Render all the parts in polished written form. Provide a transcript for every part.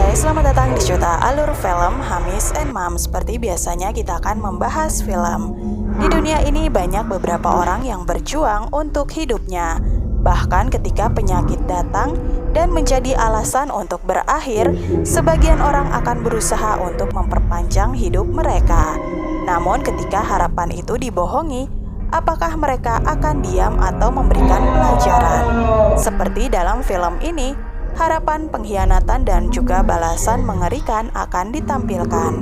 guys, selamat datang di Cerita Alur Film Hamis and Mom. Seperti biasanya kita akan membahas film. Di dunia ini banyak beberapa orang yang berjuang untuk hidupnya. Bahkan ketika penyakit datang dan menjadi alasan untuk berakhir, sebagian orang akan berusaha untuk memperpanjang hidup mereka. Namun ketika harapan itu dibohongi, apakah mereka akan diam atau memberikan pelajaran? Seperti dalam film ini, harapan, pengkhianatan, dan juga balasan mengerikan akan ditampilkan.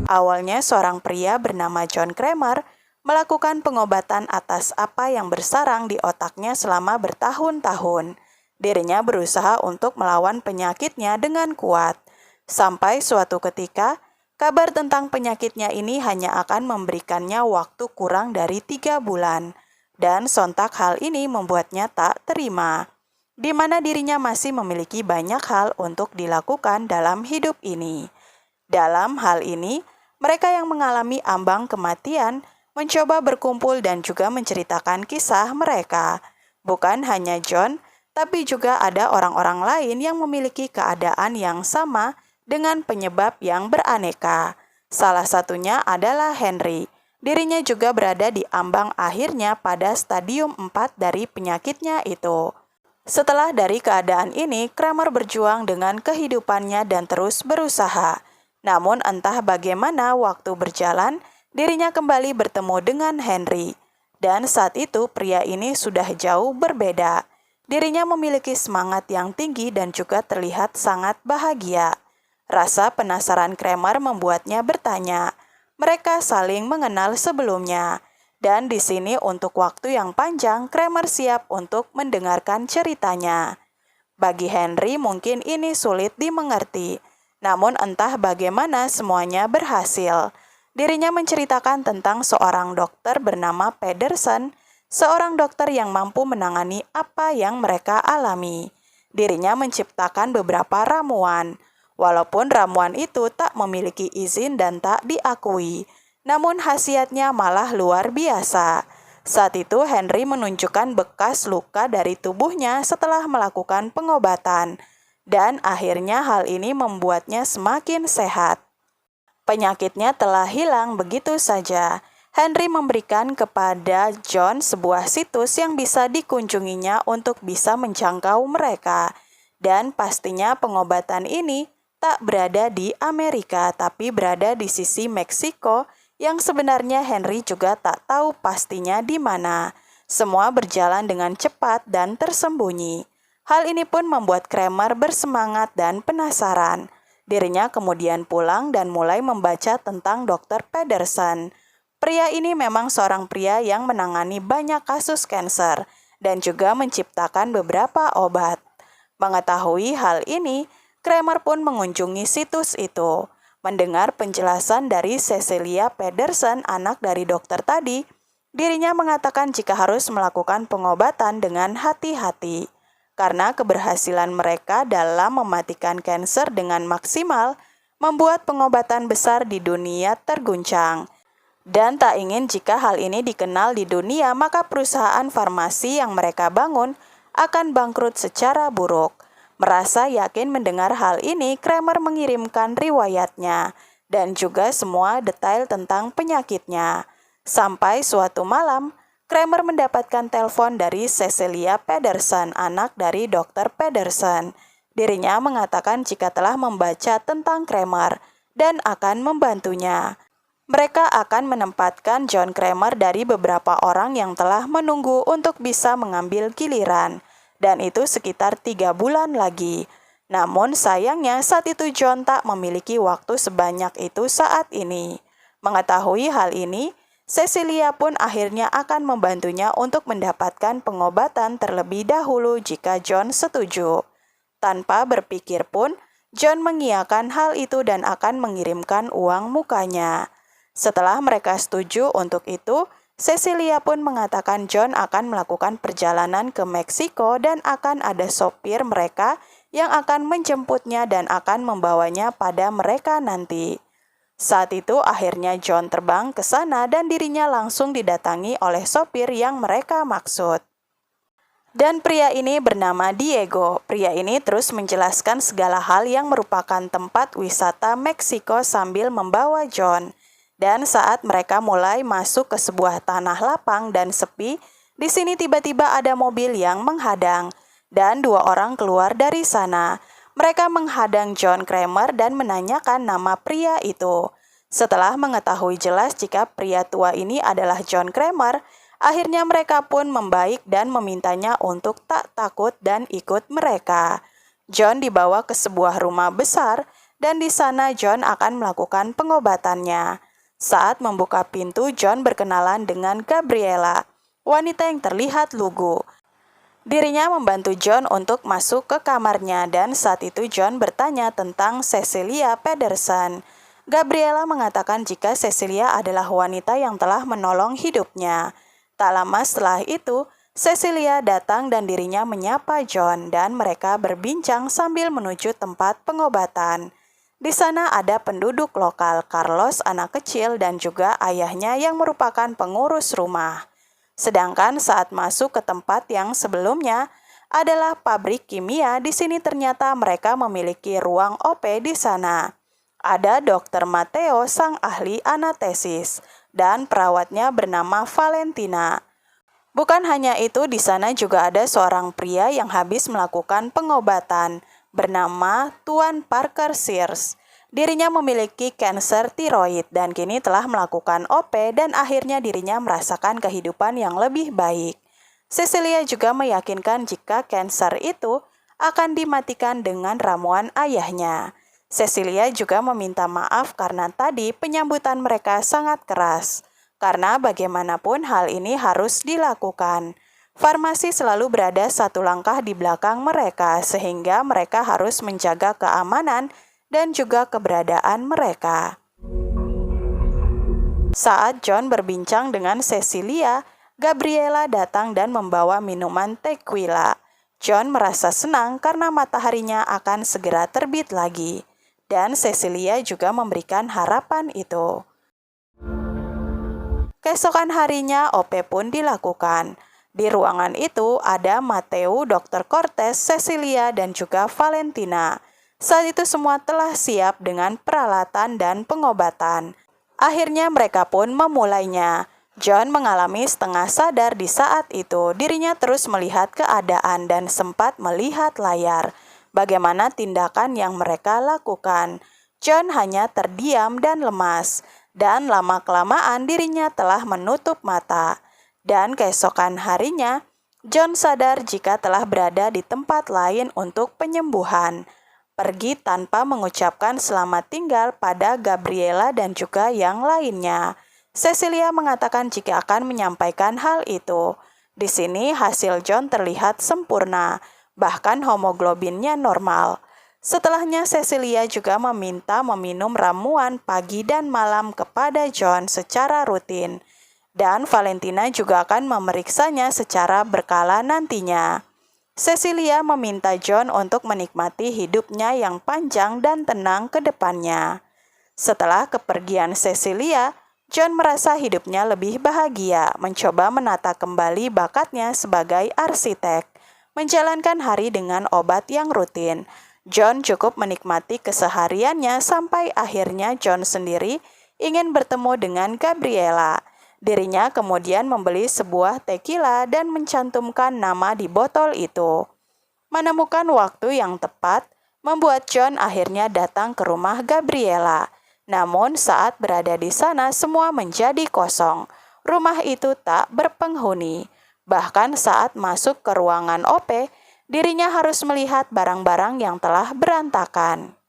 Awalnya seorang pria bernama John Kramer melakukan pengobatan atas apa yang bersarang di otaknya selama bertahun-tahun. Dirinya berusaha untuk melawan penyakitnya dengan kuat. Sampai suatu ketika, kabar tentang penyakitnya ini hanya akan memberikannya waktu kurang dari 3 bulan. Dan sontak hal ini membuatnya tak terima, di mana dirinya masih memiliki banyak hal untuk dilakukan dalam hidup ini. Dalam hal ini, mereka yang mengalami ambang kematian mencoba berkumpul dan juga menceritakan kisah mereka. Bukan hanya John, tapi juga ada orang-orang lain yang memiliki keadaan yang sama dengan penyebab yang beraneka. Salah satunya adalah Henry. Dirinya juga berada di ambang akhirnya pada stadium 4 dari penyakitnya itu. Setelah dari keadaan ini, Kramer berjuang dengan kehidupannya dan terus berusaha. Namun entah bagaimana waktu berjalan, dirinya kembali bertemu dengan Henry. Dan saat itu pria ini sudah jauh berbeda. Dirinya memiliki semangat yang tinggi dan juga terlihat sangat bahagia. Rasa penasaran Kramer membuatnya bertanya. Mereka saling mengenal sebelumnya. Dan di sini untuk waktu yang panjang, Kramer siap untuk mendengarkan ceritanya. Bagi Henry mungkin ini sulit dimengerti, namun entah bagaimana semuanya berhasil. Dirinya menceritakan tentang seorang dokter bernama Pedersen, seorang dokter yang mampu menangani apa yang mereka alami. Dirinya menciptakan beberapa ramuan, walaupun ramuan itu tak memiliki izin dan tak diakui. Namun khasiatnya malah luar biasa. Saat itu Henry menunjukkan bekas luka dari tubuhnya setelah melakukan pengobatan. Dan akhirnya hal ini membuatnya semakin sehat. Penyakitnya telah hilang begitu saja. Henry memberikan kepada John sebuah situs yang bisa dikunjunginya untuk bisa menjangkau mereka. Dan pastinya pengobatan ini tak berada di Amerika tapi berada di sisi Meksiko, yang sebenarnya Henry juga tak tahu pastinya di mana. Semua berjalan dengan cepat dan tersembunyi. Hal ini pun membuat Kramer bersemangat dan penasaran. Dirinya kemudian pulang dan mulai membaca tentang Dr. Pedersen. Pria ini memang seorang pria yang menangani banyak kasus kanker dan juga menciptakan beberapa obat. Mengetahui hal ini, Kramer pun mengunjungi situs itu. Mendengar penjelasan dari Cecilia Pedersen, anak dari dokter tadi, dirinya mengatakan jika harus melakukan pengobatan dengan hati-hati. Karena keberhasilan mereka dalam mematikan kanker dengan maksimal, membuat pengobatan besar di dunia terguncang. Dan tak ingin jika hal ini dikenal di dunia, maka perusahaan farmasi yang mereka bangun akan bangkrut secara buruk. Merasa yakin mendengar hal ini, Kramer mengirimkan riwayatnya dan juga semua detail tentang penyakitnya. Sampai suatu malam, Kramer mendapatkan telepon dari Cecilia Pedersen, anak dari Dr. Pedersen. Dirinya mengatakan jika telah membaca tentang Kramer dan akan membantunya. Mereka akan menempatkan John Kramer dari beberapa orang yang telah menunggu untuk bisa mengambil giliran. Dan itu sekitar 3 bulan lagi. Namun sayangnya saat itu John tak memiliki waktu sebanyak itu saat ini. Mengetahui hal ini, Cecilia pun akhirnya akan membantunya untuk mendapatkan pengobatan terlebih dahulu jika John setuju. Tanpa berpikir pun, John mengiyakan hal itu dan akan mengirimkan uang mukanya. Setelah mereka setuju untuk itu, Cecilia pun mengatakan John akan melakukan perjalanan ke Meksiko dan akan ada sopir mereka yang akan menjemputnya dan akan membawanya pada mereka nanti. Saat itu akhirnya John terbang ke sana dan dirinya langsung didatangi oleh sopir yang mereka maksud. Dan pria ini bernama Diego. Pria ini terus menjelaskan segala hal yang merupakan tempat wisata Meksiko sambil membawa John. Dan saat mereka mulai masuk ke sebuah tanah lapang dan sepi, di sini tiba-tiba ada mobil yang menghadang. Dan dua orang keluar dari sana. Mereka menghadang John Kramer dan menanyakan nama pria itu. Setelah mengetahui jelas jika pria tua ini adalah John Kramer, akhirnya mereka pun membaik dan memintanya untuk tak takut dan ikut mereka. John dibawa ke sebuah rumah besar dan di sana John akan melakukan pengobatannya. Saat membuka pintu, John berkenalan dengan Gabriela, wanita yang terlihat lugu. Dirinya membantu John untuk masuk ke kamarnya dan saat itu John bertanya tentang Cecilia Pedersen. Gabriela mengatakan jika Cecilia adalah wanita yang telah menolong hidupnya. Tak lama setelah itu, Cecilia datang dan dirinya menyapa John dan mereka berbincang sambil menuju tempat pengobatan. Di sana ada penduduk lokal, Carlos, anak kecil, dan juga ayahnya yang merupakan pengurus rumah. Sedangkan saat masuk ke tempat yang sebelumnya adalah pabrik kimia, di sini ternyata mereka memiliki ruang OP di sana. Ada Dr. Matteo, sang ahli anestesis, dan perawatnya bernama Valentina. Bukan hanya itu, di sana juga ada seorang pria yang habis melakukan pengobatan, bernama Tuan Parker Sears. Dirinya memiliki kanker tiroid dan kini telah melakukan OP dan akhirnya dirinya merasakan kehidupan yang lebih baik. Cecilia juga meyakinkan jika kanker itu akan dimatikan dengan ramuan ayahnya. Cecilia juga meminta maaf karena tadi penyambutan mereka sangat keras. Karena bagaimanapun hal ini harus dilakukan. Farmasi selalu berada satu langkah di belakang mereka sehingga mereka harus menjaga keamanan dan juga keberadaan mereka. Saat John berbincang dengan Cecilia, Gabriela datang dan membawa minuman tequila. John merasa senang karena mataharinya akan segera terbit lagi. Dan Cecilia juga memberikan harapan itu. Keesokan harinya OP pun dilakukan. Di ruangan itu ada Matteo, Dr. Cortez, Cecilia, dan juga Valentina. Saat itu semua telah siap dengan peralatan dan pengobatan. Akhirnya mereka pun memulainya. John mengalami setengah sadar di saat itu. Dirinya terus melihat keadaan dan sempat melihat layar. Bagaimana tindakan yang mereka lakukan. John hanya terdiam dan lemas. Dan lama-kelamaan dirinya telah menutup mata. Dan keesokan harinya, John sadar jika telah berada di tempat lain untuk penyembuhan. Pergi tanpa mengucapkan selamat tinggal pada Gabriela dan juga yang lainnya. Cecilia mengatakan jika akan menyampaikan hal itu. Di sini hasil John terlihat sempurna, bahkan hemoglobinnya normal. Setelahnya Cecilia juga meminta meminum ramuan pagi dan malam kepada John secara rutin. Dan Valentina juga akan memeriksanya secara berkala nantinya. Cecilia meminta John untuk menikmati hidupnya yang panjang dan tenang ke depannya. Setelah kepergian Cecilia, John merasa hidupnya lebih bahagia, mencoba menata kembali bakatnya sebagai arsitek, menjalankan hari dengan obat yang rutin. John cukup menikmati kesehariannya sampai akhirnya John sendiri ingin bertemu dengan Gabriela. Dirinya kemudian membeli sebuah tequila dan mencantumkan nama di botol itu. Menemukan waktu yang tepat, membuat John akhirnya datang ke rumah Gabriela. Namun saat berada di sana semua menjadi kosong. Rumah itu tak berpenghuni. Bahkan saat masuk ke ruangan OP, dirinya harus melihat barang-barang yang telah berantakan.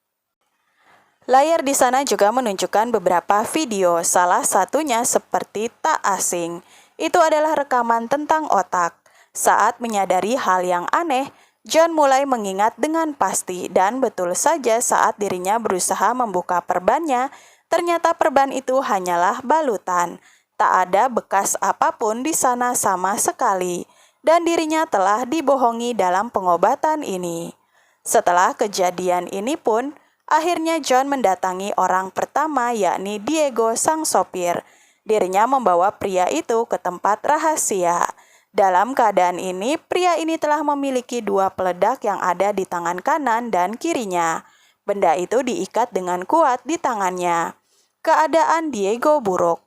Layar di sana juga menunjukkan beberapa video, salah satunya seperti tak asing. Itu adalah rekaman tentang otak. Saat menyadari hal yang aneh, John mulai mengingat dengan pasti dan betul saja saat dirinya berusaha membuka perbannya, ternyata perban itu hanyalah balutan. Tak ada bekas apapun di sana sama sekali, dan dirinya telah dibohongi dalam pengobatan ini. Setelah kejadian ini pun, akhirnya John mendatangi orang pertama yakni Diego sang sopir. Dirinya membawa pria itu ke tempat rahasia. Dalam keadaan ini, pria ini telah memiliki dua peledak yang ada di tangan kanan dan kirinya. Benda itu diikat dengan kuat di tangannya. Keadaan Diego buruk.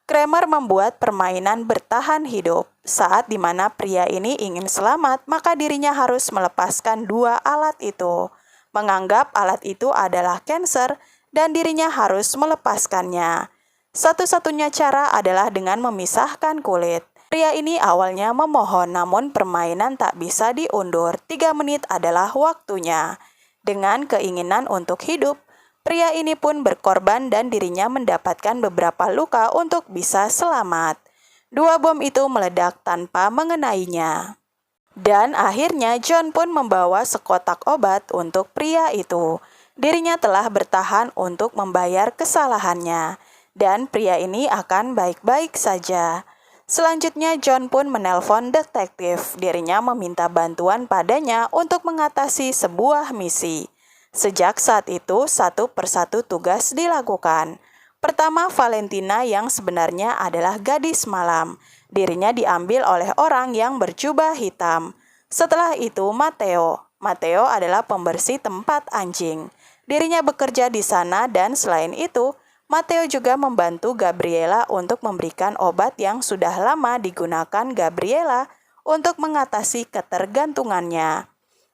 Kramer membuat permainan bertahan hidup. Saat di mana pria ini ingin selamat, maka dirinya harus melepaskan dua alat itu. Menganggap alat itu adalah cancer dan dirinya harus melepaskannya. Satu-satunya cara adalah dengan memisahkan kulit. Pria ini awalnya memohon, namun permainan tak bisa diundur. 3 menit adalah waktunya. Dengan keinginan untuk hidup, pria ini pun berkorban dan dirinya mendapatkan beberapa luka untuk bisa selamat. Dua bom itu meledak tanpa mengenainya. Dan akhirnya John pun membawa sekotak obat untuk pria itu. Dirinya telah bertahan untuk membayar kesalahannya. Dan pria ini akan baik-baik saja. Selanjutnya John pun menelpon detektif. Dirinya meminta bantuan padanya untuk mengatasi sebuah misi. Sejak saat itu, satu persatu tugas dilakukan. Pertama, Valentina yang sebenarnya adalah gadis malam. Dirinya diambil oleh orang yang berjubah hitam. Setelah itu, Matteo. Matteo adalah pembersih tempat anjing. Dirinya bekerja di sana dan selain itu, Matteo juga membantu Gabriela untuk memberikan obat yang sudah lama digunakan Gabriela untuk mengatasi ketergantungannya.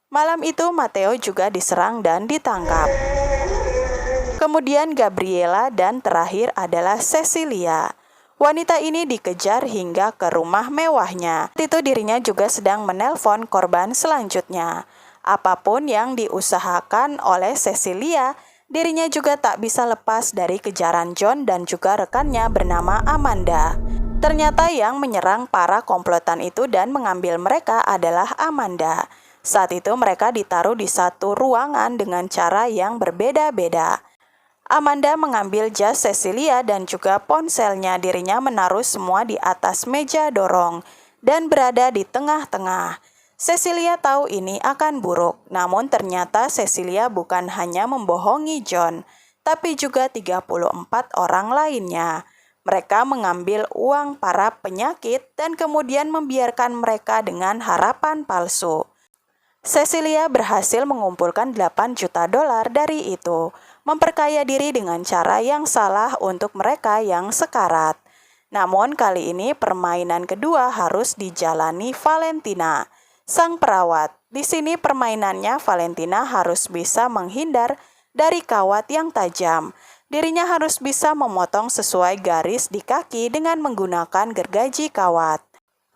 Malam itu Matteo juga diserang dan ditangkap. Kemudian Gabriela dan terakhir adalah Cecilia. Wanita ini dikejar hingga ke rumah mewahnya. Itu dirinya juga sedang menelpon korban selanjutnya. Apapun yang diusahakan oleh Cecilia, dirinya juga tak bisa lepas dari kejaran John dan juga rekannya bernama Amanda. Ternyata yang menyerang para komplotan itu dan mengambil mereka adalah Amanda. Saat itu mereka ditaruh di satu ruangan dengan cara yang berbeda-beda. Amanda mengambil jas Cecilia dan juga ponselnya. Dirinya menaruh semua di atas meja dorong dan berada di tengah-tengah. Cecilia tahu ini akan buruk, namun ternyata Cecilia bukan hanya membohongi John, tapi juga 34 orang lainnya. Mereka mengambil uang para penyakit dan kemudian membiarkan mereka dengan harapan palsu. Cecilia berhasil mengumpulkan 8 juta dolar dari itu, memperkaya diri dengan cara yang salah untuk mereka yang sekarat. Namun kali ini permainan kedua harus dijalani Valentina, sang perawat. Di sini permainannya Valentina harus bisa menghindar dari kawat yang tajam. Dirinya harus bisa memotong sesuai garis di kaki dengan menggunakan gergaji kawat.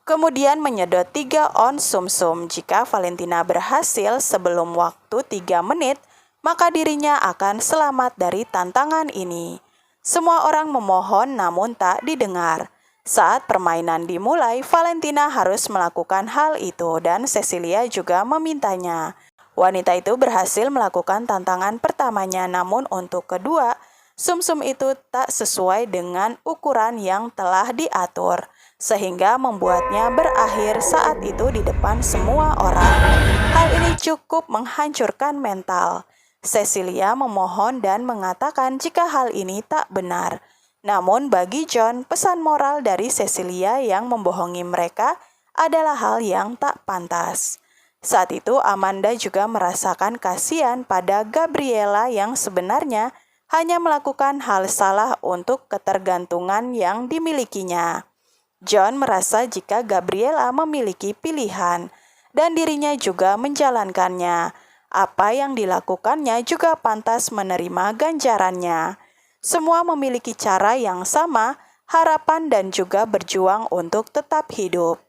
Kemudian menyedot 3 ons sumsum. Jika Valentina berhasil sebelum waktu 3 menit, maka dirinya akan selamat dari tantangan ini. Semua orang memohon namun tak didengar. Saat permainan dimulai, Valentina harus melakukan hal itu dan Cecilia juga memintanya. Wanita itu berhasil melakukan tantangan pertamanya, namun untuk kedua, sumsum itu tak sesuai dengan ukuran yang telah diatur, sehingga membuatnya berakhir saat itu di depan semua orang. Hal ini cukup menghancurkan mental. Cecilia memohon dan mengatakan jika hal ini tak benar. Namun bagi John, pesan moral dari Cecilia yang membohongi mereka adalah hal yang tak pantas. Saat itu Amanda juga merasakan kasihan pada Gabriela yang sebenarnya hanya melakukan hal salah untuk ketergantungan yang dimilikinya. John merasa jika Gabriela memiliki pilihan dan dirinya juga menjalankannya, apa yang dilakukannya juga pantas menerima ganjarannya. Semua memiliki cara yang sama, harapan dan juga berjuang untuk tetap hidup.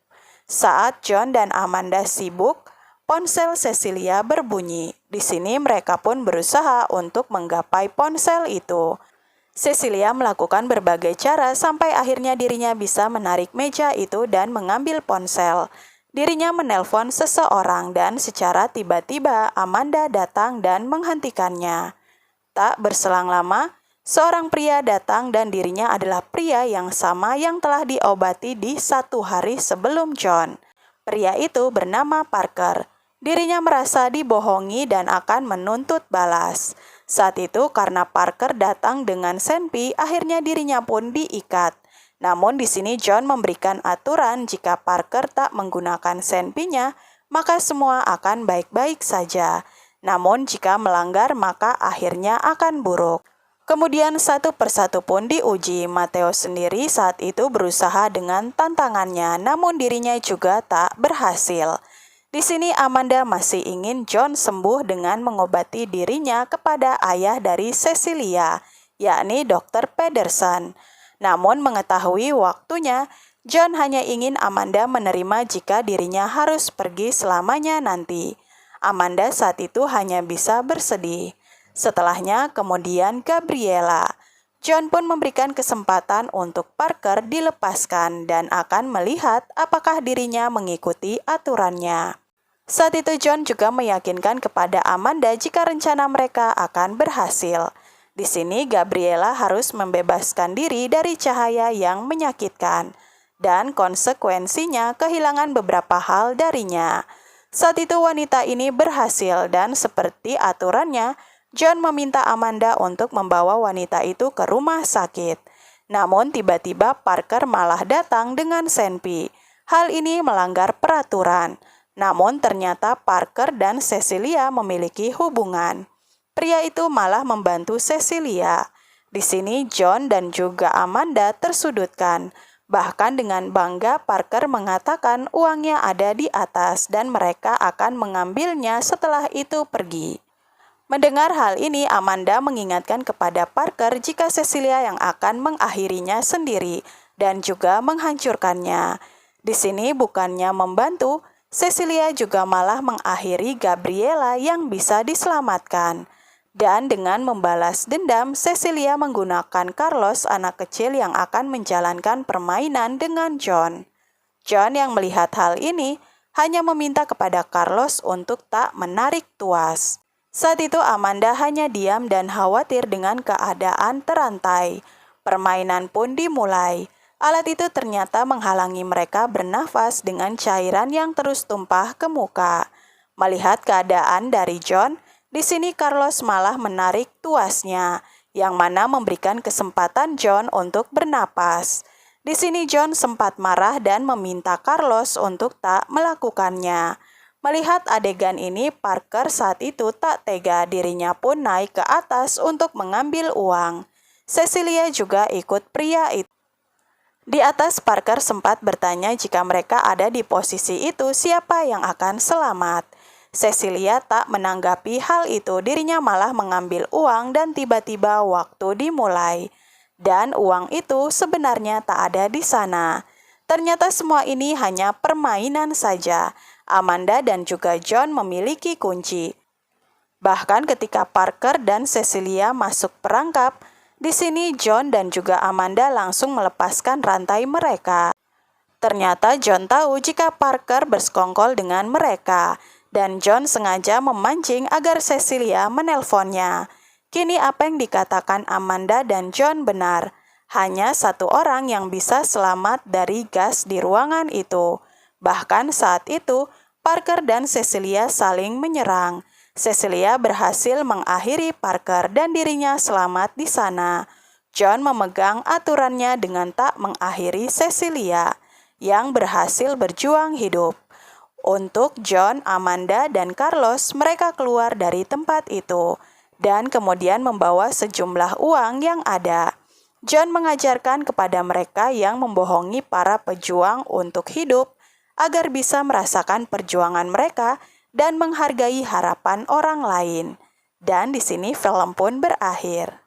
Saat John dan Amanda sibuk, ponsel Cecilia berbunyi. Di sini mereka pun berusaha untuk menggapai ponsel itu. Cecilia melakukan berbagai cara sampai akhirnya dirinya bisa menarik meja itu dan mengambil ponsel. Dirinya menelpon seseorang dan secara tiba-tiba Amanda datang dan menghentikannya. Tak berselang lama, seorang pria datang dan dirinya adalah pria yang sama yang telah diobati di 1 hari sebelum John. Pria itu bernama Parker. Dirinya merasa dibohongi dan akan menuntut balas. Saat itu karena Parker datang dengan senpi, akhirnya dirinya pun diikat. Namun di sini John memberikan aturan jika Parker tak menggunakan senpinya, maka semua akan baik-baik saja. Namun jika melanggar maka akhirnya akan buruk. Kemudian satu persatu pun diuji. Mateo sendiri saat itu berusaha dengan tantangannya, namun dirinya juga tak berhasil. Di sini Amanda masih ingin John sembuh dengan mengobati dirinya kepada ayah dari Cecilia, yakni Dr. Pedersen. Namun mengetahui waktunya, John hanya ingin Amanda menerima jika dirinya harus pergi selamanya nanti. Amanda saat itu hanya bisa bersedih. Setelahnya kemudian Gabriela. John pun memberikan kesempatan untuk Parker dilepaskan dan akan melihat apakah dirinya mengikuti aturannya. Saat itu John juga meyakinkan kepada Amanda jika rencana mereka akan berhasil. Di sini Gabriela harus membebaskan diri dari cahaya yang menyakitkan dan konsekuensinya kehilangan beberapa hal darinya. Saat itu wanita ini berhasil dan seperti aturannya, John meminta Amanda untuk membawa wanita itu ke rumah sakit. Namun tiba-tiba Parker malah datang dengan senpi. Hal ini melanggar peraturan. Namun ternyata Parker dan Cecilia memiliki hubungan. Pria itu malah membantu Cecilia. Di sini John dan juga Amanda tersudutkan. Bahkan dengan bangga Parker mengatakan uangnya ada di atas dan mereka akan mengambilnya setelah itu pergi. Mendengar hal ini, Amanda mengingatkan kepada Parker jika Cecilia yang akan mengakhirinya sendiri dan juga menghancurkannya. Di sini bukannya membantu, Cecilia juga malah mengakhiri Gabriela yang bisa diselamatkan. Dan dengan membalas dendam, Cecilia menggunakan Carlos, anak kecil yang akan menjalankan permainan dengan John. John yang melihat hal ini hanya meminta kepada Carlos untuk tak menarik tuas. Saat itu Amanda hanya diam dan khawatir dengan keadaan terantai. Permainan pun dimulai. Alat itu ternyata menghalangi mereka bernafas dengan cairan yang terus tumpah ke muka. Melihat keadaan dari John, di sini Carlos malah menarik tuasnya, yang mana memberikan kesempatan John untuk bernapas. Di sini John sempat marah dan meminta Carlos untuk tak melakukannya. Melihat adegan ini, Parker saat itu tak tega, dirinya pun naik ke atas untuk mengambil uang. Cecilia juga ikut pria itu. Di atas, Parker sempat bertanya jika mereka ada di posisi itu, siapa yang akan selamat. Cecilia tak menanggapi hal itu, dirinya malah mengambil uang dan tiba-tiba waktu dimulai. Dan uang itu sebenarnya tak ada di sana. Ternyata semua ini hanya permainan saja. Amanda dan juga John memiliki kunci. Bahkan ketika Parker dan Cecilia masuk perangkap, di sini John dan juga Amanda langsung melepaskan rantai mereka. Ternyata John tahu jika Parker bersekongkol dengan mereka, dan John sengaja memancing agar Cecilia menelponnya. Kini apa yang dikatakan Amanda dan John benar. Hanya satu orang yang bisa selamat dari gas di ruangan itu. Bahkan saat itu, Parker dan Cecilia saling menyerang. Cecilia berhasil mengakhiri Parker dan dirinya selamat di sana. John memegang aturannya dengan tak mengakhiri Cecilia, yang berhasil berjuang hidup. Untuk John, Amanda, dan Carlos, mereka keluar dari tempat itu dan kemudian membawa sejumlah uang yang ada. John mengajarkan kepada mereka yang membohongi para pejuang untuk hidup agar bisa merasakan perjuangan mereka dan menghargai harapan orang lain. Dan di sini film pun berakhir.